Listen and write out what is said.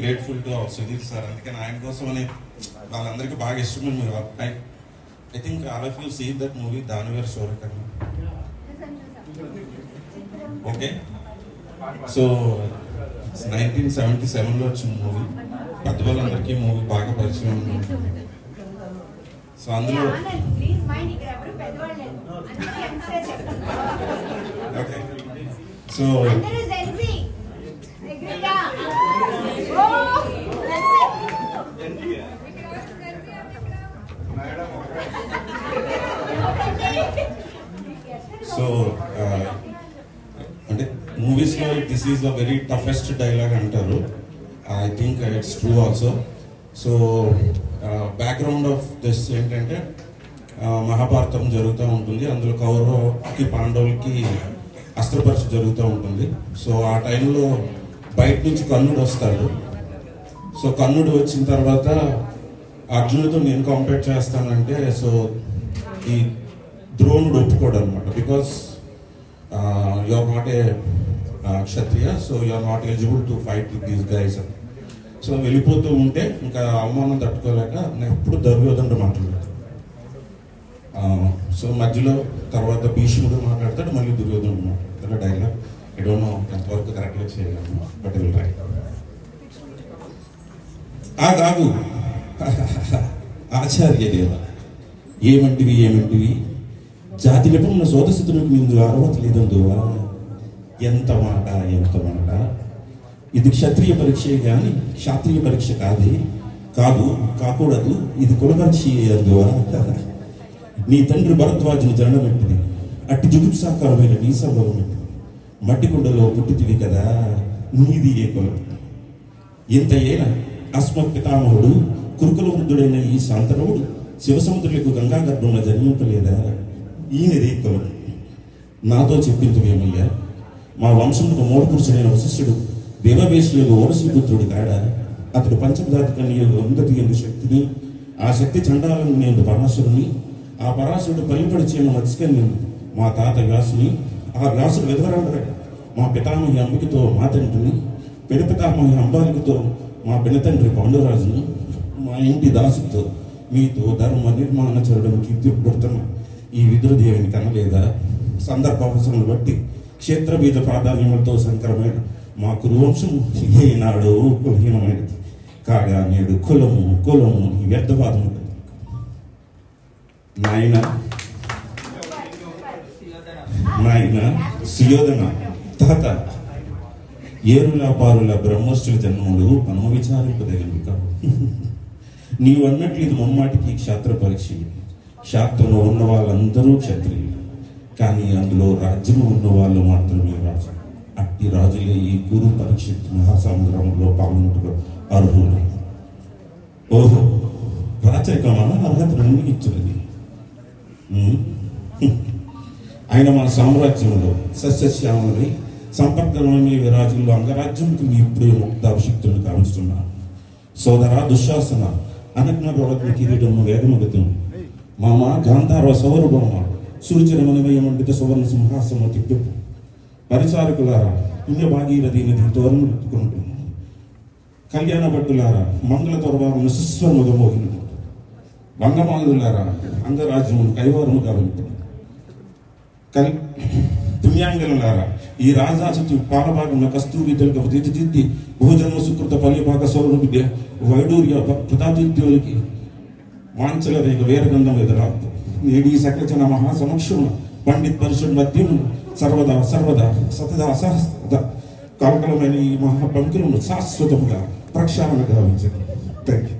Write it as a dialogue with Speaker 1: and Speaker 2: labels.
Speaker 1: Grateful to our Sudhir sir. అందుకని ఆయన కోసమని వాళ్ళందరికీ బాగా ఇష్టమైన మీరు. I think all of you see that movie Danaveera Soorakarna. Okay, so 1977లో వచ్చిన మూవీ. పెద్ద వాళ్ళందరికీ మూవీ బాగా పరిచయం ఉంది. సో అందులో ఓకే, సో సో అంటే మూవీస్లో this is the very toughest dialogue అంటారు. I think it's true also. So background of this ఏంటంటే మహాభారతం జరుగుతూ ఉంటుంది. అందులో కౌరవుకి పాండవులకి అస్త్రపరీక్ష జరుగుతూ ఉంటుంది. సో ఆ టైంలో బయట నుంచి కర్ణుడు వస్తాడు. సో కర్ణుడు వచ్చిన తర్వాత అర్జునుడితో నేను కంపేర్ చేస్తానంటే సో ఈ ద్రోణుడు ఒప్పుకోడు అనమాట. Because you are not a Kshatriya, so you are not eligible to fight with these guys. So వెళ్ళిపోతూ ఉంటే ఇంకా అవమానం తట్టుకోలేక నేను ఎప్పుడు దుర్యోధనుడు మాట్లాడతాడు. సో మధ్యలో తర్వాత భీష్ముడు మాట్లాడతాడు, మళ్ళీ దుర్యోధనుడు మాట్లాడతాడు. డైలాగ్ ఐ డోంట్ నో ఎంతవరకు కరెక్ట్గా చేయగలను, బట్ విల్ ట్రై. ఆగు ఆచార్యదేవ, ఏమంటివి జాతి నిపుణ సోదసితునికి ముందు అర్హత లేదందువా. ఎంత మాట. ఇది క్షత్రియ పరీక్షే కానీ క్షాత్రియ పరీక్ష కాకూడదు. ఇది కులపరీక్ష అందువా. నీ తండ్రి భరద్వాజుని జననమెట్టిది, అట్టి జుగుప్సాకారమైన నీ సంభవం ఎట్టిది. మట్టికుండలో పుట్టితివి కదా, నీది ఏ కులం. ఇంత ఏన అస్మత్ పితామహుడు కురుకుల వృద్ధుడైన ఈ శాంతనవుడు శివసముద్రులకు గంగా గర్భంలో జన్మింపలేదా. ఈయనదే కులం. నాతో చెప్పింతువేమయ్యా, మా వంశంలో మూడు పురుషుడైన వశిష్ఠుడు దేవవేశ్యులకు ఓరసీపుత్రుడు కాడా. అతడు పంచపదార్థ కన్యలు అందరి ఎందు శక్తిని, ఆ శక్తి చండాలను నేను పరాశరుని, ఆ పరాశరుడు పల్లిపడి చేయని మత్స్కన్యం మా తాత వ్యాసుని, ఆ వ్యాసుడు విధవరాడు మా పితామహి అంబికతో మా తండ్రిని, పితామహి అంబాలికతో మా పినతండ్రి పాండురాజుని, మా ఇంటి దాసుతో మీతో ధర్మ నిర్మాణచరుడు కీర్తిపడుతున్న ఈ విదురదేవిని కనలేదా. సందర్భావసరాలను బట్టి క్షేత్రబీజ ప్రాధాన్యములతో సంకరమైన మా కురువంశం ఏనాడు కులహీనమైనది కాగా నేడు కులము వ్యర్థవాదం. నాయన సుయోధన తాత, ఏరుల పారుల బ్రహ్మోష్ఠుల జన్మములు మనము విచారింపదగినవి కావు. నీవు అన్నట్లు ఇది ముమ్మాటికి క్షాత్ర పరీక్ష. క్షాత్రంలో ఉన్న వాళ్ళందరూ క్షత్రియులు, కానీ అందులో రాజ్యం ఉన్న వాళ్ళు మాత్రమే రాజు. అట్టి రాజులే ఈ గురు పరీక్షిత్ మహాసంగ్రామంలో పాల్గొనటకు అర్హులు. ఓహో, రాచరికమా అర్హతను ఇచ్చినది. ఆయన మన సామ్రాజ్యంలో సస్యశ్యామలై సంపర్కమే రాజుల్లో అంగరాజ్యంకి ఇప్పుడే ముక్తాభిషిక్తులను కావిస్తున్నాను. సోదరా దుశ్శాసన అనజ్ఞ ప్రవత్న కిరీటము వేగమగతం మామ గాంధార సౌరభమ సూర్యరమణమయమండిత సువర్ణ సింహాసన తిప్పెప్పు. పరిచారకులారా, పుణ్యభాగీరథి నది తోరణం ఎత్తుకుంటూ, కళ్యాణ భట్టులారా, మంగళ తొరవారు సుస్వరముగమోహిను, వంగమాలులారా, అంగరాజ్యమును కైవారము కావింపు. పుణ్యాంగనులారా, ఈ రాజాసతి పాలభాగంలో కస్తూరి తెలుగు తీర్చిదిద్ది భోజనము సుకృత పల్లిపాక సౌర విద్య వైడూర్య ప్రతాతీర్థులకి వాంచల రేఖ వేరగంధం ఎదురాదు. నేడి సకల జన మహాసమక్షము పండిత్ పరిషత్ మధ్యము సర్వదా సతదా సహస్ర కలకలమైన ఈ మహాపంక్తులను శాశ్వతముగా ప్రక్షాళన గావించండి. Thank you.